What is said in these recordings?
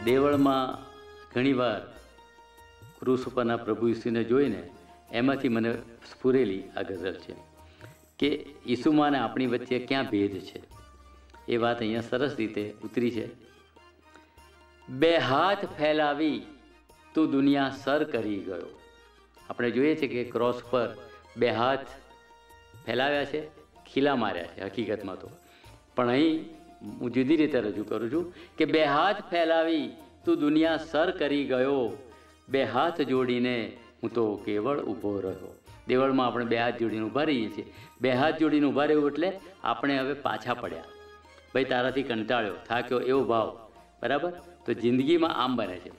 દેવળમાં ઘણીવાર ક્રૂસ ઉપરના પ્રભુ ઈસુને જોઈને એમાંથી મને સ્ફુરેલી આ ગઝલ છે કે ઈસુમાં ને આપણી વચ્ચે ક્યાં ભેદ છે. એ વાત અહીંયા સરસ રીતે ઉતરી છે. બે હાથ ફેલાવી તું દુનિયા સર કરી ગયો. આપણે જોઈએ છે કે ક્રોસ પર બે હાથ ફેલાવ્યા છે, ખીલા માર્યા છે હકીકતમાં તો, પણ અહીં હું જુદી રીતે રજૂ કરું છું કે બે હાથ ફેલાવી તું દુનિયા સર કરી ગયો, બે હાથ જોડીને હું તો કેવળ ઊભો રહ્યો. દેવળમાં આપણે બે હાથ જોડીને ઊભા રહીએ છીએ. બે હાથ જોડીને ઊભા રહેવું એટલે આપણે હવે પાછા પડ્યા, ભાઈ તારાથી કંટાળ્યો, થાક્યો, એવો ભાવ. બરાબર? તો જિંદગીમાં આમ બને છે,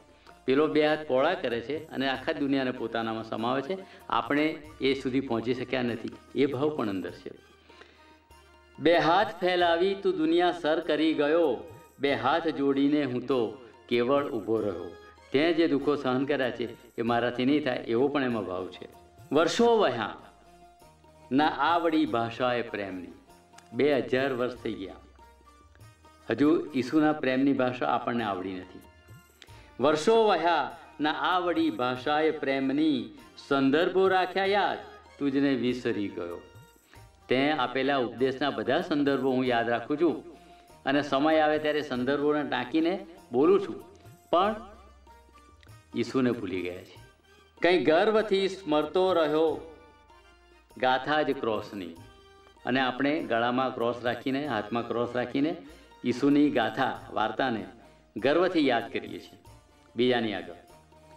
પેલો બે હાથ પહોળા કરે છે અને આખા દુનિયાને પોતાનામાં સમાવે છે. આપણે એ સુધી પહોંચી શક્યા નથી, એ ભાવ પણ અંદર છે. બે હાથ ફેલાવી તું દુનિયા સર કરી ગયો, બે હાથ જોડીને હું તો કેવળ ઊભો રહ્યો. તે જે દુઃખો સહન કર્યા છે એ મારાથી નહીં થાય, એવો પણ એમાં ભાવ છે. વર્ષો વહ્યા ના આવડી ભાષાએ પ્રેમની. 2000 વર્ષ થઈ ગયા, હજુ ઈસુના પ્રેમની ભાષા આપણને આવડી નથી. વર્ષો વહ્યા ના આવડી ભાષાએ પ્રેમની, સંદર્ભો રાખ્યા યાદ તુજને વિસરી ગયો. તે આપેલા ઉપદેશના બધા સંદર્ભો હું યાદ રાખું છું અને સમય આવે ત્યારે સંદર્ભોને ટાંકીને બોલું છું, પણ ઈસુને ભૂલી ગયા છે. કંઈ ગર્વથી સ્મરતો રહ્યો ગાથા જ ક્રોસની. અને આપણે ગળામાં ક્રોસ રાખીને, હાથમાં ક્રોસ રાખીને ઈસુની ગાથા, વાર્તાને ગર્વથી યાદ કરીએ છીએ બીજાની આગળ.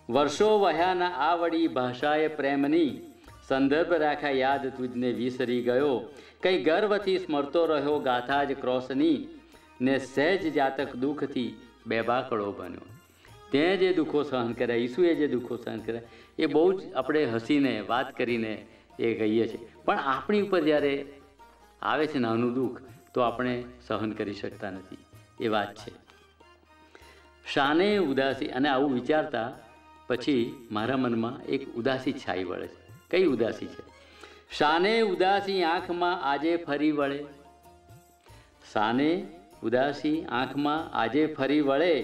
વર્ષો વહ્યાના આ વળી ભાષાએ પ્રેમની, સંદર્ભ રાખ્યા યાદ તુજને વિસરી ગયો. કંઈ ગર્વથી સ્મરતો રહ્યો ગાથા જ ક્રોસની, ને સહેજ જાતક દુઃખથી બેબાકડો બન્યો. તે જે દુઃખો સહન કર્યા, ઈસુએ જે દુઃખો સહન કર્યા, એ બહુ જ આપણે હસીને વાત કરીને એ કહીએ છીએ, પણ આપણી ઉપર જ્યારે આવે છે નાનું દુઃખ તો આપણે સહન કરી શકતા નથી. એ વાત છે. શાને ઉદાસી. અને આવું વિચારતા પછી મારા મનમાં એક ઉદાસી છાઈ વળે છે. કઈ ઉદાસી છે? શાને ઉદાસી આંખમાં આજે ફરી વળે. શાને ઉદાસી આંખમાં આજે ફરી વળે,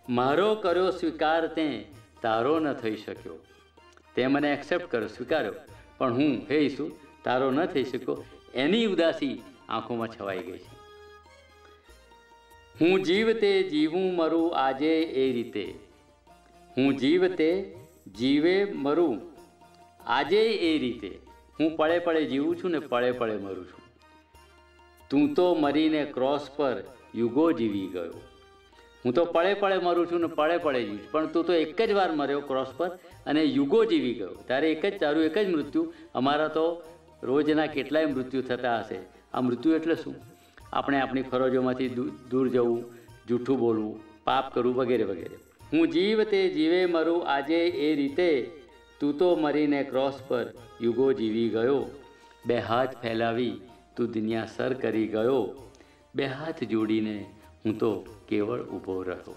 મારો કર્યો સ્વીકાર તે તારો ન થઈ શક્યો. તે મને એક્સેપ્ટ કર્યો, સ્વીકાર્યો, પણ હું હે ઈસુ તારો ન થઈ શક્યો, એની ઉદાસી આંખોમાં છવાઈ ગઈ છે. હું જીવતે જીવું મરું આજે એ રીતે, હું જીવતે જીવે મરું આજે એ રીતે, હું પળે પળે જીવું છું ને પળે પળે મરું છું. તું તો મરીને ક્રોસ પર યુગો જીવી ગયો. હું તો પળે પળે મરું છું ને પળે પળે જીવું છું, પણ તું તો એક જ વાર મર્યો ક્રોસ પર અને યુગો જીવી ગયો. તારે તારું એક જ મૃત્યુ. અમારા તો રોજના કેટલાય મૃત્યુ થતા હશે. આ મૃત્યુ એટલે શું? આપણે આપણી ફરજોમાંથી દૂર જવું, જૂઠું બોલવું, પાપ કરવું, વગેરે વગેરે. હું જીવતે જીવે મરું આજે એ રીતે, તું તો મરીને ક્રોસ પર યુગો જીવી ગયો. બે હાથ ફેલાવી તું દુનિયા સર કરી ગયો, બે હાથ જોડીને હું તો કેવળ ઊભો રહ્યો.